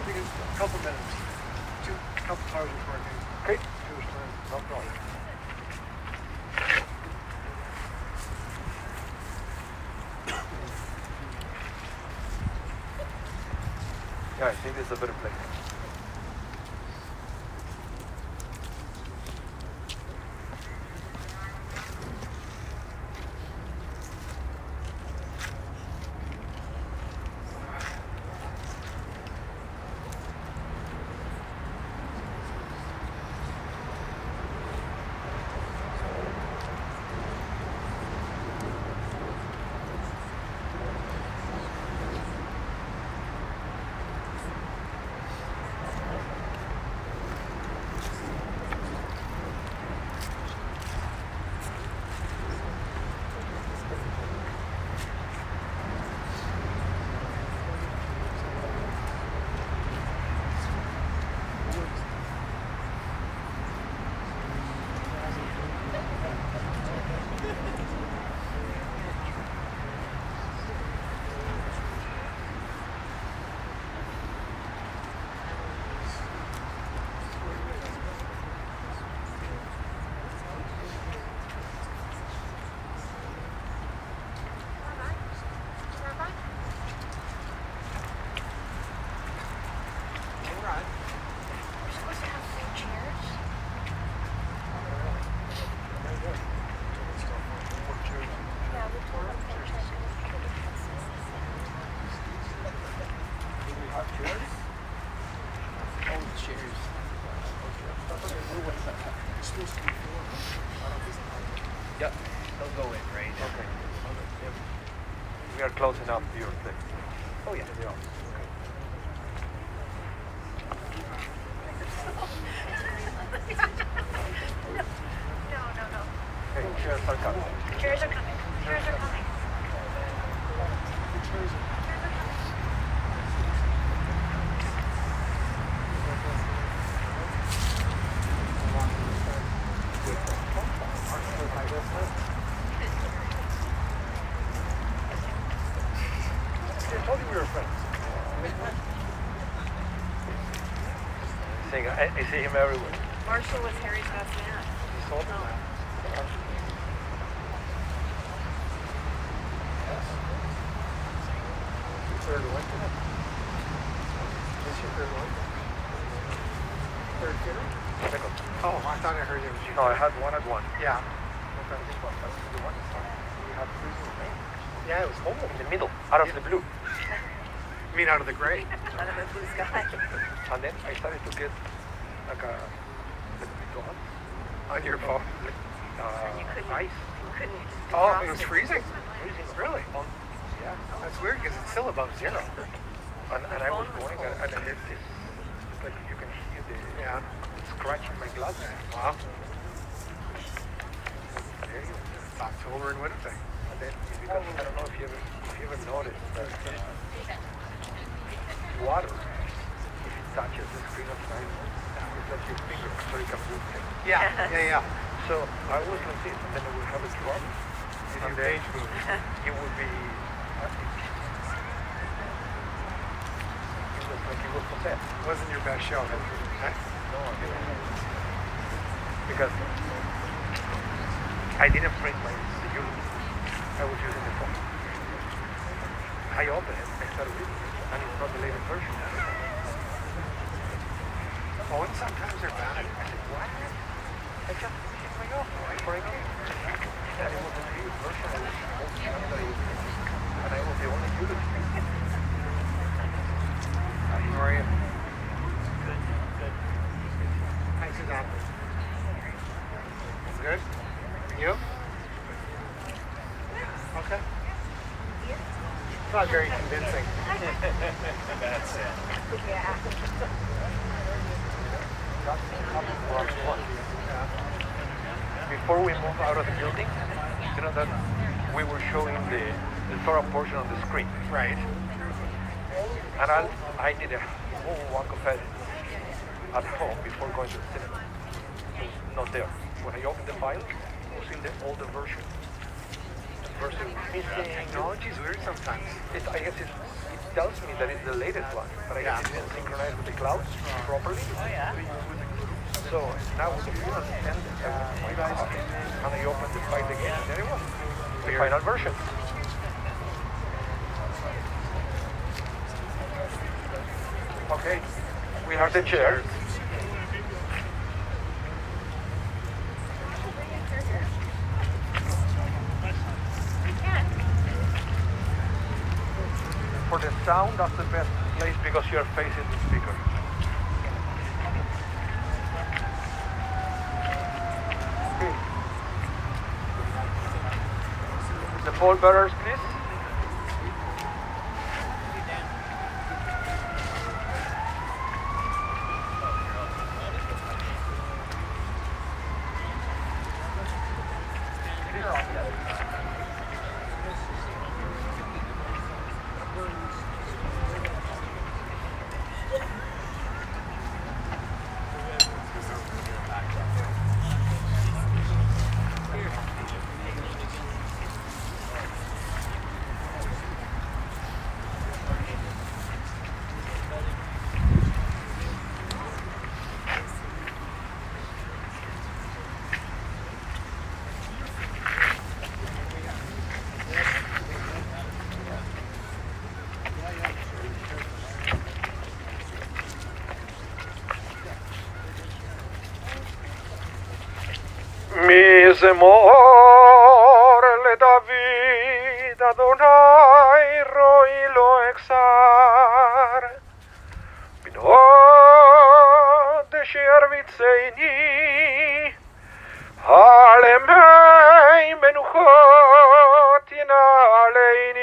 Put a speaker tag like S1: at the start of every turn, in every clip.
S1: think it's a couple minutes. Couple hours before I can.
S2: Okay.
S1: Jewish time.
S2: No problem. Yeah, I think this is a better place. Yeah, they'll go in, right? Okay. Yep. We are close enough to your place. Oh yeah, they are.
S3: No.
S2: Okay, chairs are coming.
S3: Chairs are coming. Chairs are coming.
S1: I told you we were friends.
S2: I see him everywhere.
S3: Marshall was Harry's best man.
S1: He told me that. Third one. Is your third one? Third kiddo?
S2: Second.
S1: Oh, I thought I heard it was you.
S2: No, I had one at one.
S1: Yeah.
S2: The one we had three in the main.
S1: Yeah, it was whole.
S2: In the middle, out of the blue.
S1: You mean out of the gray?
S3: Out of the blue sky.
S2: And then I started to get like a dog.
S1: On your phone?
S2: Ice.
S3: You couldn't.
S1: Oh, it was freezing? Really?
S2: Yeah.
S1: That's weird because it's still above zero.
S2: And I was going and it's like you can hear the scratching my gloves.
S1: Wow.
S2: There you go.
S1: It's October in Winnipeg.
S2: And then because I don't know if you ever noticed that water, if it touches the screen of the iPhone, it lets your finger so you can move it.
S1: Yeah.
S2: So I was like this, and then I would have a drop, and then it would be, it was like it was possessed.
S1: Wasn't your best show, huh?
S2: No, I didn't. Because I didn't print my security. I was using the phone. I opened it, I started reading it, and it's not the latest version.
S1: Oh, and sometimes they're bad.
S2: I said, what? I just hit my off before I came. And it was the latest version of the whole time that I was using. And I was the only user.
S1: How are you? Good. Hi, Suzanne. Good? You? Okay. It's not very convincing.
S2: That's it.
S3: Yeah.
S2: Before we moved out of the building, you know that we were showing the Torah portion on the screen.
S1: Right.
S2: And I did a whole walk of it at home before going to the cinema. It was not there. When I opened the file, it was in the older version. The version was missing.
S1: Technology's weird sometimes.
S2: I guess it tells me that it's the latest one, but I guess it didn't synchronize with the clouds properly. So now with the fuel ended, I went to my car, and I opened the file again, and there it was, the final version. Okay, we have the chair. For the sound, that's the best place because you're facing the speaker. Okay. The pallbearers, please. מזמור לדוד אדוני רואי לו אכסר בנהוד שירביצני על ימי מנוחות ינעלני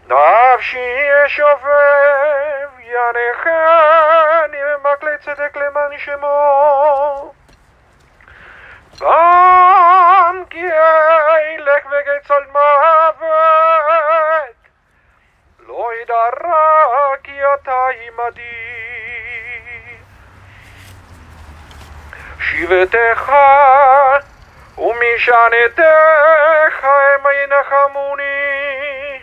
S2: נפשי ישובב ינחני במקלי צדק למען שמו גם כי ילך וגצל מוות לא ידע רע כי אתה עמדי שבטך ומשענתך המה ינחמוני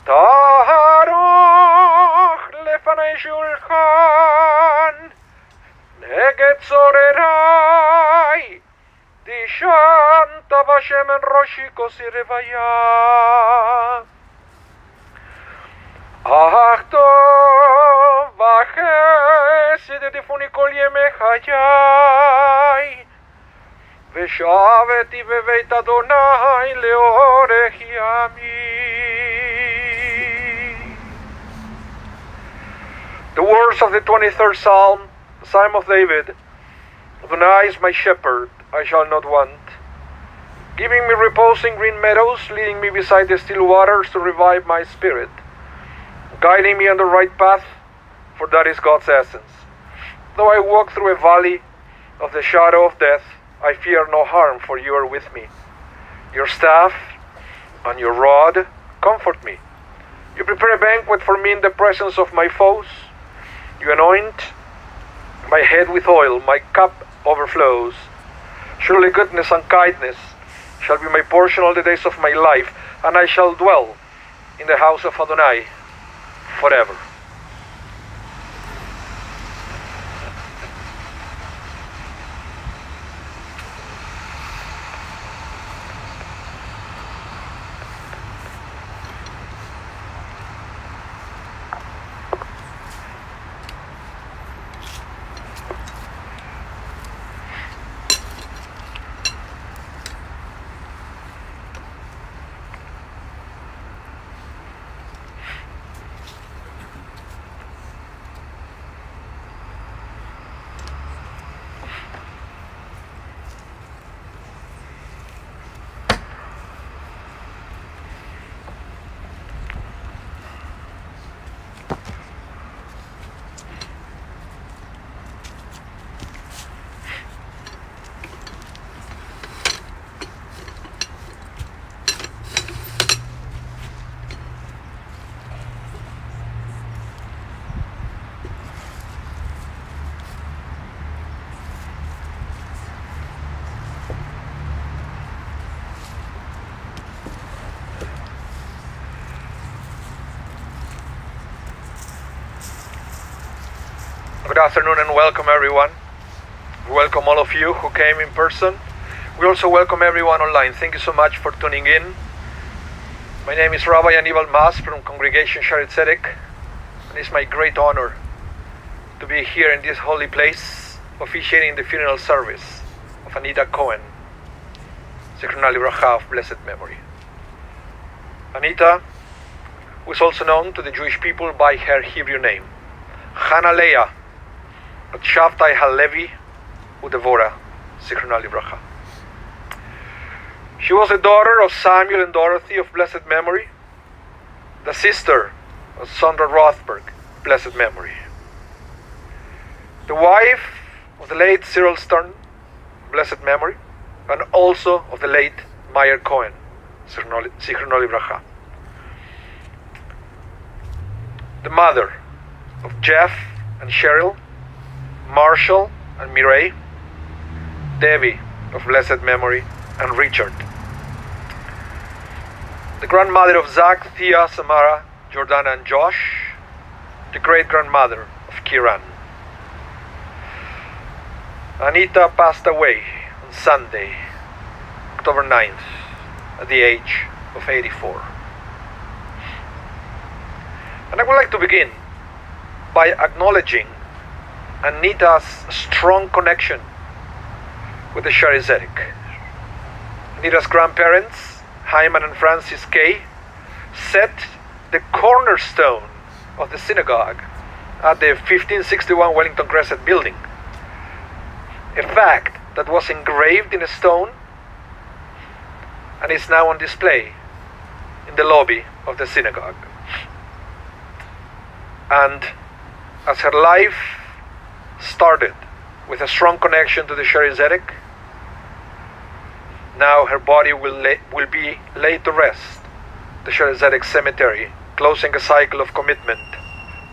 S2: תערוך לפני שולחן נגד צורריי תשענת בשמן ראשי כוסי רוויה אך טוב וחסד ירדפוני כל ימי חיי ושבתי בבית אדוני לאורך ימים. The words of the 23rd Psalm, Psalm of David. Adonai is my shepherd, I shall not want. Giving me repose in green meadows, leading me beside the still waters to revive my spirit. Guiding me on the right path, for that is God's essence. Though I walk through a valley of the shadow of death, I fear no harm, for you are with me. Your staff and your rod comfort me. You prepare a banquet for me in the presence of my foes. You anoint my head with oil, my cup overflows. Surely goodness and kindness shall be my portion all the days of my life, and I shall dwell in the house of Adonai forever. Good afternoon and welcome everyone. We welcome all of you who came in person. We also welcome everyone online. Thank you so much for tuning in. My name is Rabah Anita from Congregation Shaarey Zedek, and it's my great honor to be here in this holy place officiating the funeral service of Anita Cohen, Rabah of blessed memory. Anita was also known to the Jewish people by her Hebrew name, Hannah Leah, at Shavtai Halevi Udevora, Rabah. She was the daughter of Samuel and Dorothy of blessed memory, the sister of Sandra Rothberg, blessed memory, the wife of the late Cyril Stern, blessed memory, and also of the late Meyer Cohen, Rabah. The mother of Jeff and Cheryl, Marshall and Mireille, Debbie of blessed memory, and Richard. The grandmother of Zach, Thea, Samara, Jordana, and Josh. The great-grandmother of Kiran. Anita passed away on Sunday, October 9th, at the age of 84. And I would like to begin by acknowledging Anita's strong connection with the Shaarey Zedek. Anita's grandparents, Hyman and Francis Kay, set the cornerstone of the synagogue at the 1561 Wellington Crescent building, a fact that was engraved in a stone and is now on display in the lobby of the synagogue. And as her life started with a strong connection to the Shaarey Zedek, now her body will be laid to rest, the Shaarey Zedek cemetery, closing a cycle of commitment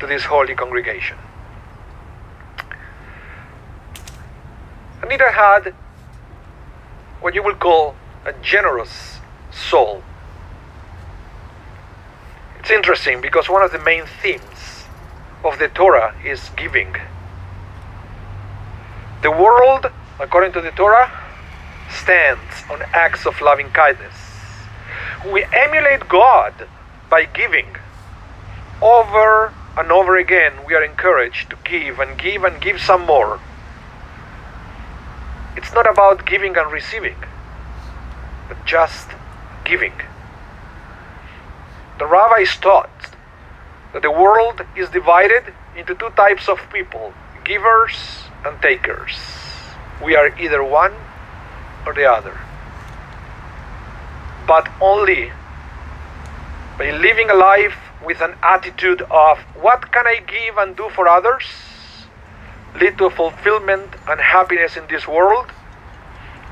S2: to this holy congregation. Anita had what you will call a generous soul. It's interesting because one of the main themes of the Torah is giving. The world, according to the Torah, stands on acts of loving kindness. We emulate God by giving. Over and over again, we are encouraged to give and give and give some more. It's not about giving and receiving, but just giving. The rabbis taught that the world is divided into two types of people, givers and takers. We are either one or the other. But only by living a life with an attitude of what can I give and do for others, lead to fulfillment and happiness in this world,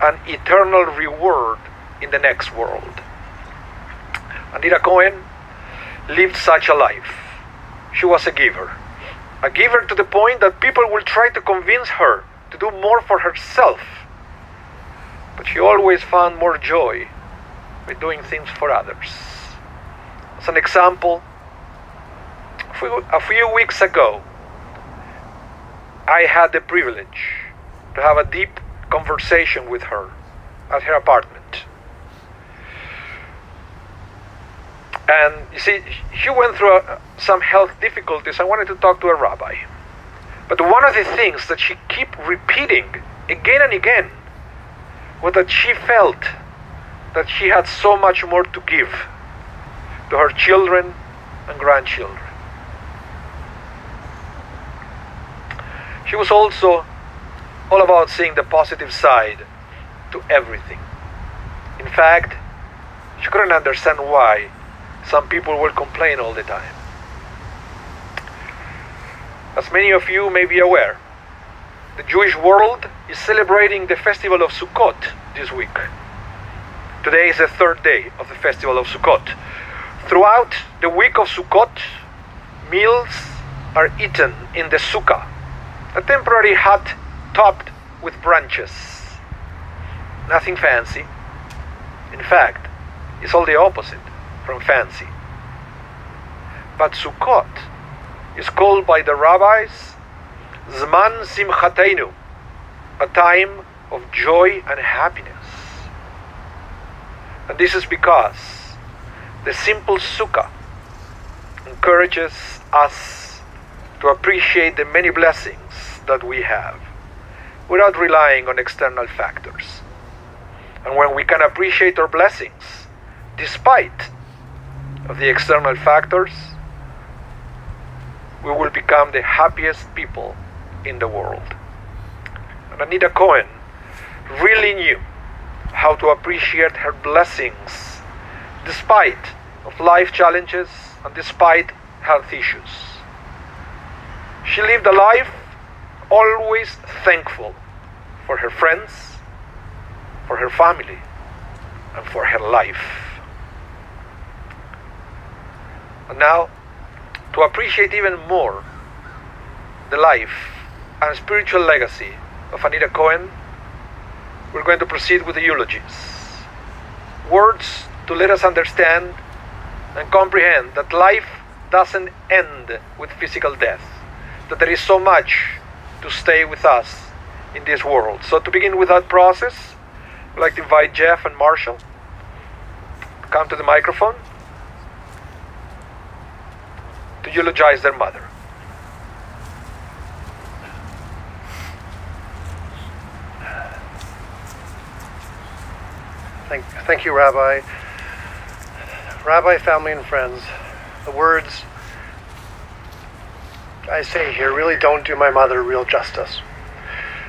S2: and eternal reward in the next world. Anita Cohen lived such a life. She was a giver to the point that people will try to convince her to do more for herself. But she always found more joy by doing things for others. As an example, a few weeks ago, I had the privilege to have a deep conversation with her at her apartment. And you see, she went through some health difficulties. I wanted to talk to a rabbi. But one of the things that she kept repeating again and again was that she felt that she had so much more to give to her children and grandchildren. She was also all about seeing the positive side to everything. In fact, she couldn't understand why some people will complain all the time. As many of you may be aware, the Jewish world is celebrating the festival of Sukkot this week. Today is the third day of the festival of Sukkot. Throughout the week of Sukkot, meals are eaten in the sukkah, a temporary hut topped with branches. Nothing fancy. In fact, it's all the opposite from fancy. But Sukkot is called by the rabbis Zman Simchatenu, a time of joy and happiness. And this is because the simple sukkah encourages us to appreciate the many blessings that we have without relying on external factors. And when we can appreciate our blessings despite of the external factors, we will become the happiest people in the world. And Anita Cohen really knew how to appreciate her blessings despite of life challenges and despite health issues. She lived a life always thankful for her friends, for her family, and for her life. And now, to appreciate even more the life and spiritual legacy of Anita Cohen, we're going to proceed with the eulogies. Words to let us understand and comprehend that life doesn't end with physical death, that there is so much to stay with us in this world. So to begin with that process, I'd like to invite Jeff and Marshall to come to the microphone to eulogize their mother.
S1: Thank you, Rabbi. Rabbi, family, and friends, the words I say here really don't do my mother real justice.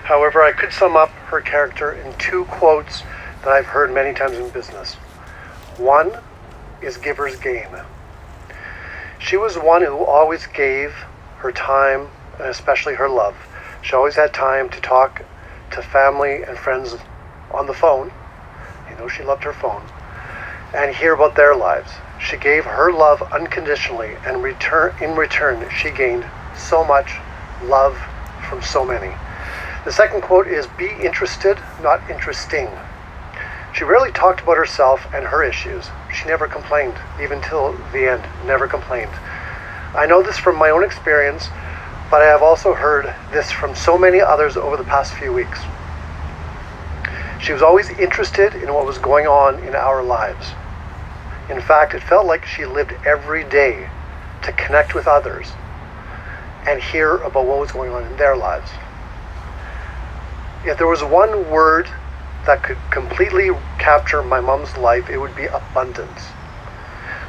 S1: However, I could sum up her character in two quotes that I've heard many times in business. One is giver's gain. She was one who always gave her time, and especially her love. She always had time to talk to family and friends on the phone. You know, she loved her phone. And hear about their lives. She gave her love unconditionally, and in return, she gained so much love from so many. The second quote is, "Be interested, not interesting." She rarely talked about herself and her issues. She never complained, even till the end, never complained. I know this from my own experience, but I have also heard this from so many others over the past few weeks. She was always interested in what was going on in our lives. In fact, it felt like she lived every day to connect with others and hear about what was going on in their lives. If there was one word that could completely capture my mom's life, it would be abundance.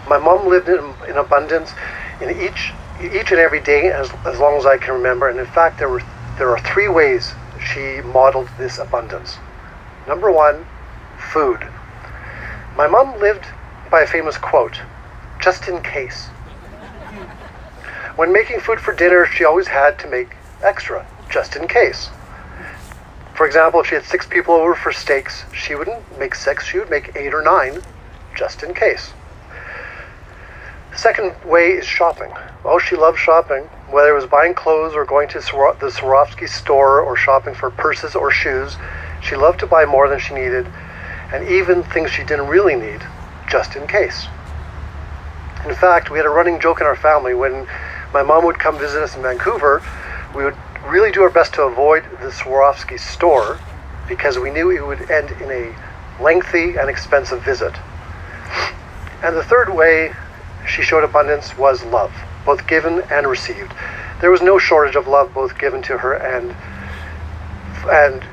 S1: My mom lived in abundance in each and every day as long as I can remember. And in fact, there are three ways she modeled this abundance. Number one, food. My mom lived by a famous quote, "Just in case." When making food for dinner, she always had to make extra, just in case. For example, if she had 6 people over for steaks, she wouldn't make 6, she would make 8 or 9, just in case. The second way is shopping. Oh, she loved shopping. Whether it was buying clothes or going to the Swarovski store or shopping for purses or shoes, she loved to buy more than she needed, and even things she didn't really need, just in case. In fact, we had a running joke in our family. When my mom would come visit us in Vancouver, we would really do our best to avoid the Swarovski store because we knew it would end in a lengthy and expensive visit. And the third way she showed abundance was love, both given and received. There was no shortage of love both given to her and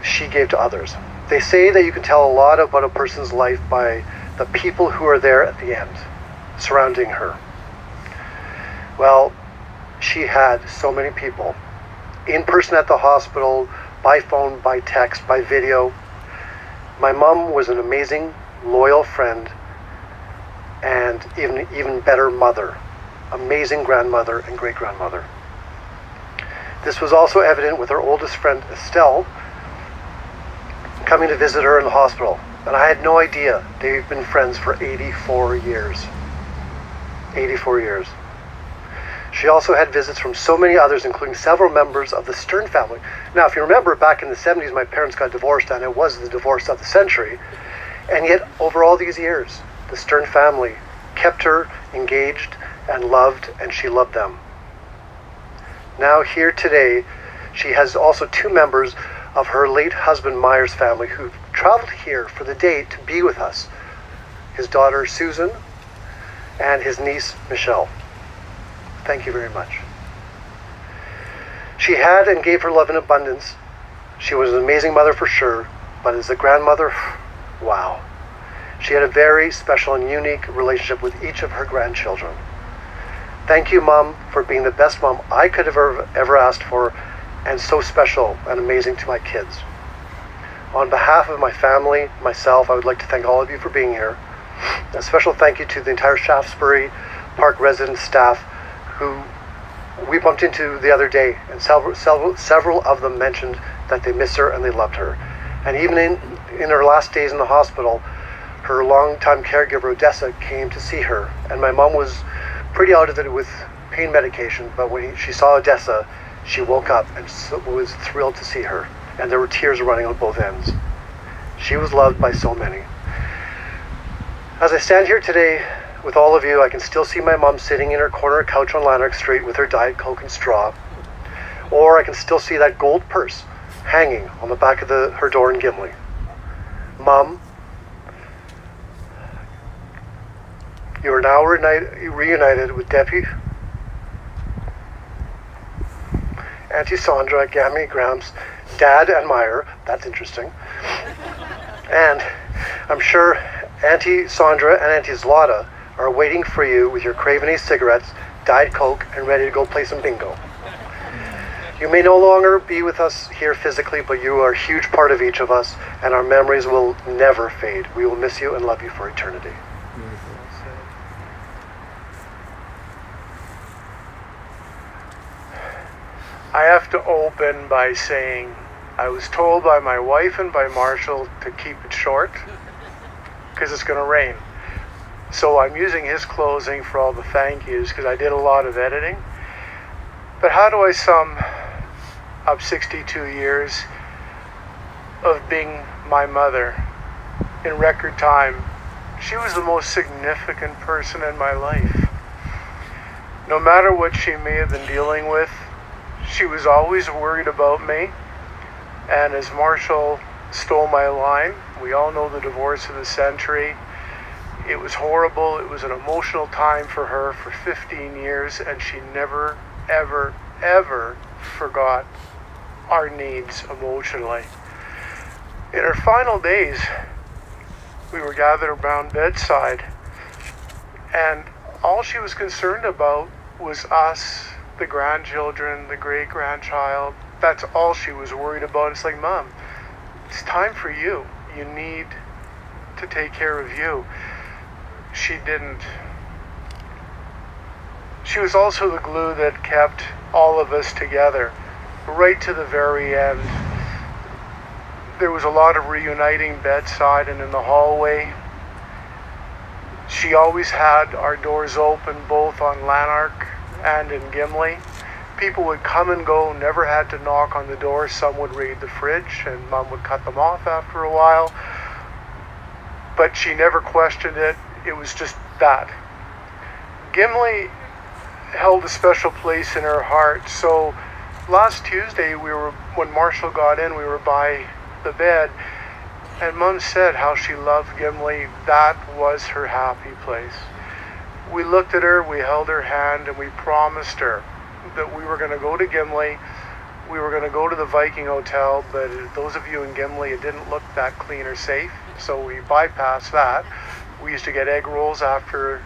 S1: she gave to others. They say that you can tell a lot about a person's life by the people who are there at the end, surrounding her. Well, she had so many people, in person at the hospital, by phone, by text, by video. My mom was an amazing, loyal friend, and even better mother, amazing grandmother and great-grandmother. This was also evident with her oldest friend, Estelle, coming to visit her in the hospital. And I had no idea they've been friends for 84 years. 84 years. She also had visits from so many others, including several members of the Stern family. Now, if you remember, back in the 70s, my parents got divorced, and it was the divorce of the century. And yet, over all these years, the Stern family kept her engaged and loved, and she loved them. Now, here today, She has also 2 members of her late husband Meyer's family who traveled here for the day to be with us. His daughter Susan and his niece Michelle. Thank you very much. She had and gave her love in abundance. She was an amazing mother for sure, but as a grandmother, wow. She had a very special and unique relationship with each of her grandchildren. Thank you, Mom, for being the best mom I could have ever asked for, and so special and amazing to my kids. On behalf of my family, myself, I would like to thank all of you for being here. A special thank you to the entire Shaftesbury Park resident staff who we bumped into the other day, and several of them mentioned that they miss her and they loved her. And even in her last days in the hospital, her longtime caregiver Odessa came to see her, and my mom was pretty out of it with pain medication, but when she saw Odessa, she woke up and was thrilled to see her, and there were tears running on both ends. She was loved by so many. As I stand here today with all of you, I can still see my mom sitting in her corner couch on Lanark Street with her Diet Coke and straw, or I can still see that gold purse hanging on the back of her door in Gimli. Mom, you are now reunited with Debbie, Auntie Sandra, Gammy, Gramps, Dad, and Meyer. That's interesting. And I'm sure Auntie Sandra and Auntie Zlata are waiting for you with your Cravenese cigarettes, Diet Coke, and ready to go play some bingo. You may no longer be with us here physically, but you are a huge part of each of us, and our memories will never fade. We will miss you and love you for eternity.
S4: I have to open by saying I was told by my wife and by Marshall to keep it short because it's going to rain. So I'm using his closing for all the thank yous because I did a lot of editing. But how do I sum up 62 years of being my mother in record time? She was the most significant person in my life. No matter what she may have been dealing with, she was always worried about me. And as Marshall stole my line, we all know the divorce of the century. It was horrible. It was an emotional time for her for 15 years, and she never, ever, ever forgot our needs emotionally. In her final days, we were gathered around bedside, and all she was concerned about was us, the grandchildren, the great-grandchild. That's all she was worried about. It's like, Mom, it's time for you. You need to take care of you. She didn't. She was also the glue that kept all of us together right to the very end. There was a lot of reuniting bedside and in the hallway. She always had our doors open both on Lanark and in Gimli. People would come and go, never had to knock on the door. Some would raid the fridge and Mom would cut them off after a while. But she never questioned it. It was just that. Gimli held a special place in her heart. So last Tuesday, when Marshall got in, we were by the bed, and Mom said how she loved Gimli. That was her happy place. We looked at her, we held her hand, and we promised her that we were going to go to Gimli. We were going to go to the Viking Hotel, but those of you in Gimli, it didn't look that clean or safe, so we bypassed that. We used to get egg rolls after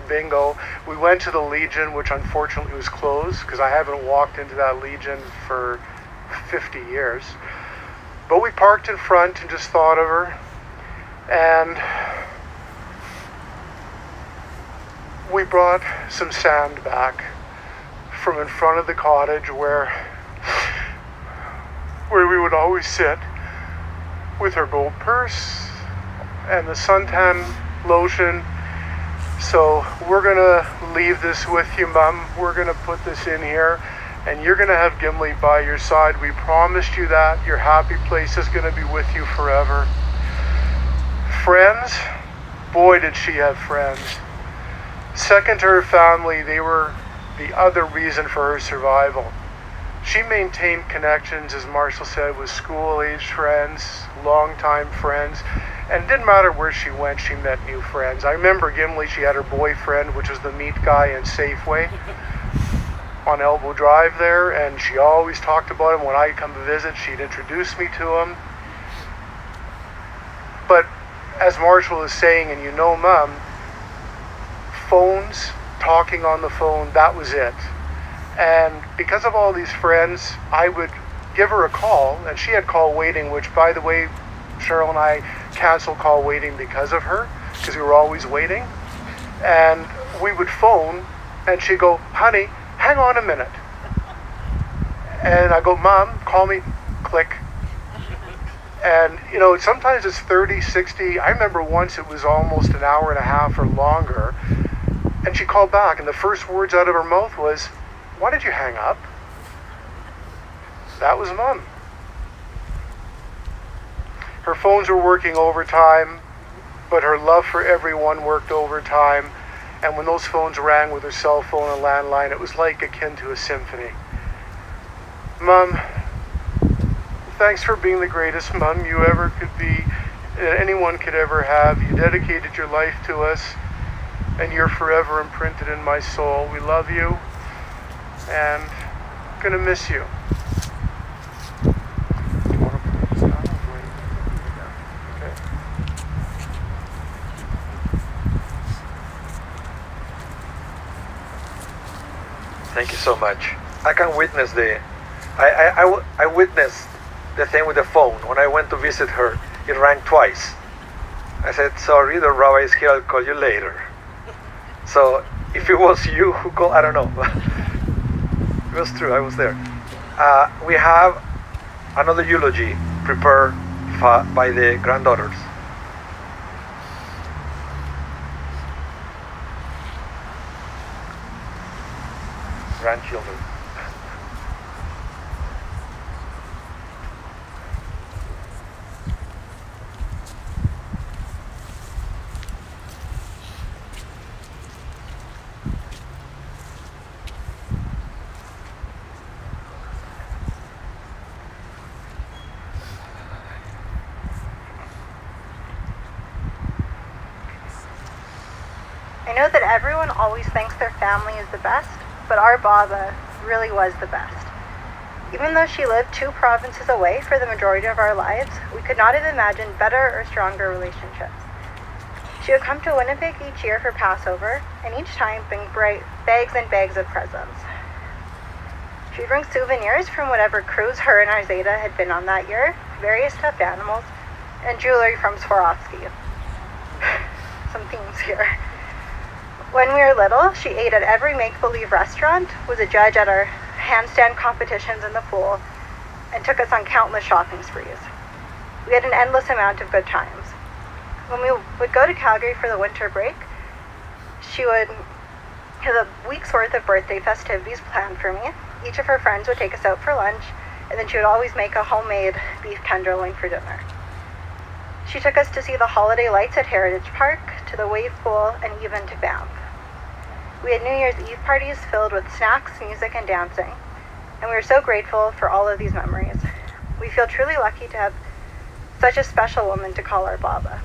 S4: bingo. We went to the Legion, which unfortunately was closed because I haven't walked into that Legion for 50 years. But we parked in front and just thought of her. And we brought some sand back from in front of the cottage where we would always sit with her gold purse and the suntan lotion. So we're gonna leave this with you, Mom. We're gonna put this in here, and you're gonna have Gimli by your side. We promised you that. Your happy place is gonna be with you forever. Friends, boy did she have friends. Second to her family, they were the other reason for her survival. She maintained connections, as Marshall said, with school-age friends, long-time friends, and it didn't matter where she went, she met new friends. I remember Gimli, she had her boyfriend, which was the meat guy in Safeway on Elbow Drive there, and she always talked about him. When I'd come to visit, she'd introduce me to him. But as Marshall is saying, and you know Mom, phones, talking on the phone, that was it. And because of all these friends, I would give her a call, and she had call waiting, which, by the way, Cheryl and I canceled call waiting because of her, because we were always waiting. And we would phone, and she'd go, honey, hang on a minute. And I go, Mom, call me, click. And, you know, sometimes it's 30, 60. I remember once it was almost an hour and a half or longer. And she called back, and the first words out of her mouth was, why did you hang up? That was Mom. Her phones were working overtime, but her love for everyone worked overtime. And when those phones rang with her cell phone and landline, it was like akin to a symphony. Mom, thanks for being the greatest mom you ever could be, anyone could ever have. You dedicated your life to us, and you're forever imprinted in my soul. We love you, and I'm gonna miss you. Do you want to put this down? Okay.
S2: Thank you so much. I can witness I witnessed the thing with the phone. When I went to visit her, it rang twice. I said, sorry, the rabbi is here, I'll call you later. So if it was you who called, I don't know. It was true, I was there. We have another eulogy prepared by the granddaughters. Grandchildren.
S5: I know that everyone always thinks their family is the best, but our Baba really was the best. Even though she lived 2 provinces away for the majority of our lives, we could not have imagined better or stronger relationships. She would come to Winnipeg each year for Passover, and each time bring bags and bags of presents. She would bring souvenirs from whatever cruise her and our Zedek had been on that year, various stuffed animals, and jewelry from Swarovski. Some themes here. When we were little, she ate at every make-believe restaurant, was a judge at our handstand competitions in the pool, and took us on countless shopping sprees. We had an endless amount of good times. When we would go to Calgary for the winter break, she would have a week's worth of birthday festivities planned for me. Each of her friends would take us out for lunch, and then she would always make a homemade beef tenderloin for dinner. She took us to see the holiday lights at Heritage Park, to the wave pool, and even to Banff. We had New Year's Eve parties filled with snacks, music, and dancing, and we were so grateful for all of these memories. We feel truly lucky to have such a special woman to call our Baba.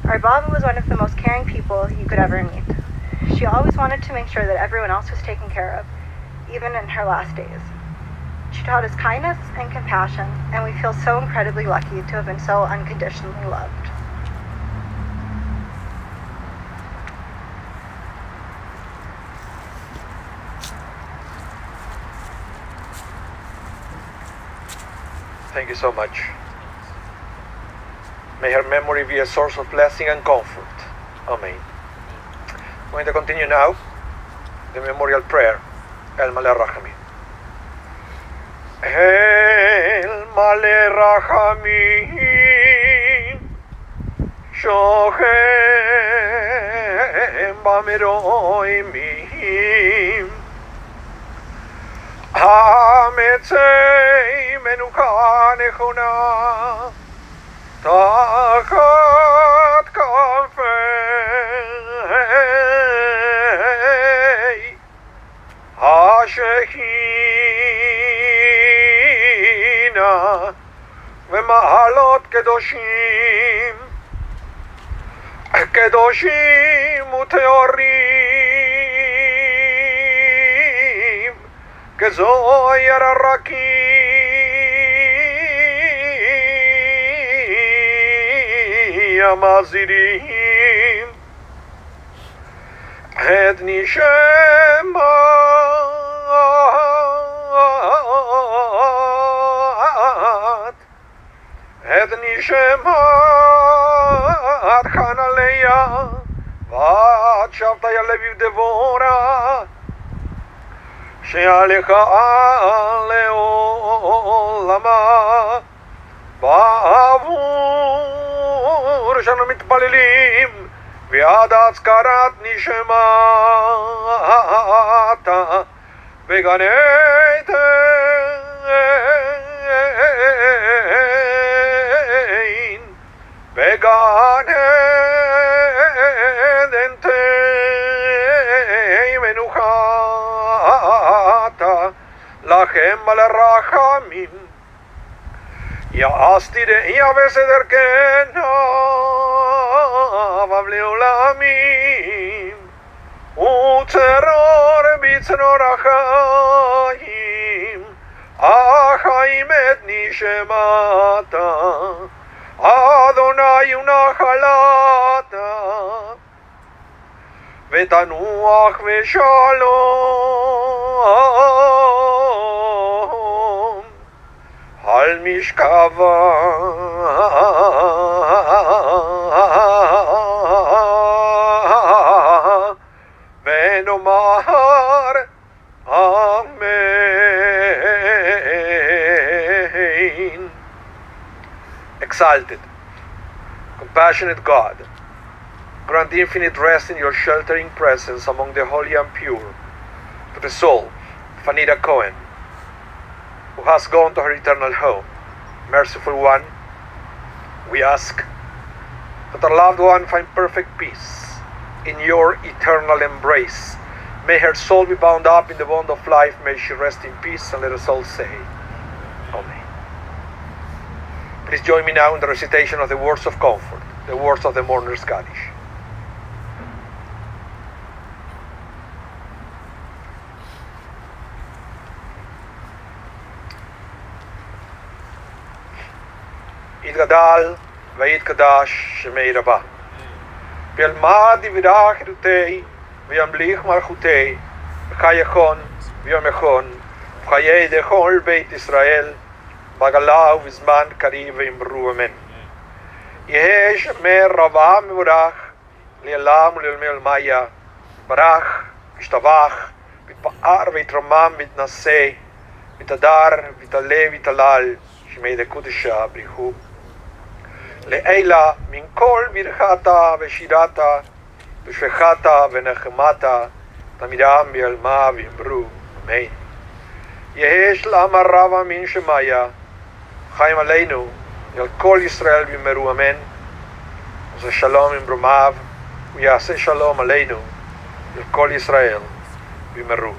S5: Our Baba was one of the most caring people you could ever meet. She always wanted to make sure that everyone else was taken care of, even in her last days. She taught us kindness and compassion, and we feel so incredibly lucky to have been so unconditionally loved.
S2: Thank you so much. May her memory be a source of blessing and comfort. Amen. I'm going to continue now the memorial prayer. El Maleh Rachamim. El Maleh Rachamim. Shochem Bameroimim. Hametzei Menucha Nechona. Tachat Kanfei HaShechim ומעלות קדושים, קדושים וטהורים, כזוהר הרקיע המזהירים את נשמת חנליה ועד שבתה לביב דבורה שהלכה לעולמה בעבור שאנו מתפללים ועד הזכרת נשמתה בגן עדן בגן עדן תהי מנוחתה לכם על הרחמים יעשתי ראייה וסדר כנב לעולמים וצרור בצרור החיים החיים את נשמתה אדוני ונחלתה ותנוח ושלום על משכבה ונאמר אמן. Exalted, compassionate God, grant infinite rest in your sheltering presence among the holy and pure to the soul of Anita Cohen, who has gone to her eternal home. Merciful One, we ask that our loved one find perfect peace in your eternal embrace. May her soul be bound up in the bond of life. May she rest in peace, and let us all say, Amen. Please join me now in the recitation of the words of comfort, the words of the mourner's Kaddish. יתגדל ויתקדש שמי רבה. וילמד יברך עדותי וימליך מלכותי וחי יכון ויום יכון וחיי דכל בית ישראל בגלה ובזמן קריב ואמרו אמן. יהא שמי רבה מבורך לעולם ולעולמי עולמיה ברך וישתבח ויתפאר ויתרומם ויתנשא ויתהדר ויתעלה ויתהלל שמי דקודשה בריחו לעילה מן כל ברכתה ושירתה ושבחתה ונחמתה תמידם בעלמה ואמרו אמן. יהא שלום הרבה מן שמיה חיים עלינו ועל כל ישראל ואמרו אמן. וזה שלום עם ברומיו ויעשה שלום עלינו ועל כל ישראל ואמרו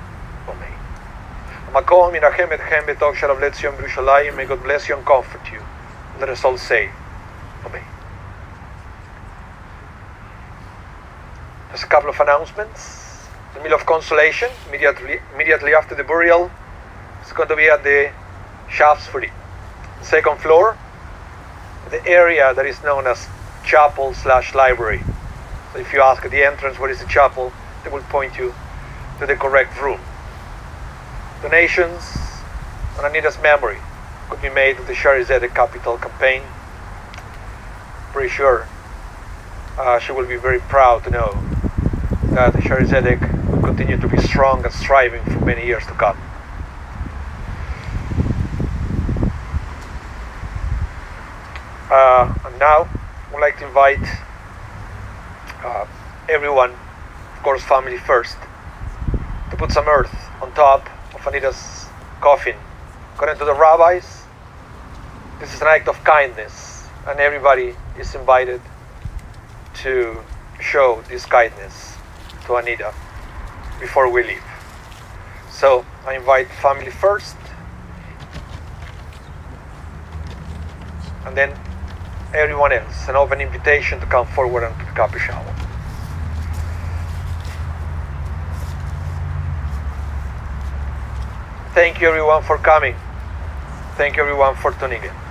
S2: אמן. המקום ינחם אתכם בטוב של אבלי ציון בירושלים. May God bless you and comfort you. Let us all say Amen. There's a couple of announcements. The meal of consolation, immediately after the burial, is going to be at the Shaarey, second floor, the area that is known as chapel/library. So if you ask at the entrance what is the chapel, they will point you to the correct room. Donations on Anita's memory could be made to the Shaarey Zedek Capital Campaign. Pretty sure she will be very proud to know that Shaarey Zedek will continue to be strong and striving for many years to come. And now I would like to invite everyone, of course family first, to put some earth on top of Anita's coffin. According to the rabbis, this is an act of kindness, and everybody is invited to show this kindness to Anita before we leave. So I invite family first and then everyone else, an open invitation to come forward and to pick up a shower. Thank you everyone for coming. Thank you everyone for tuning in.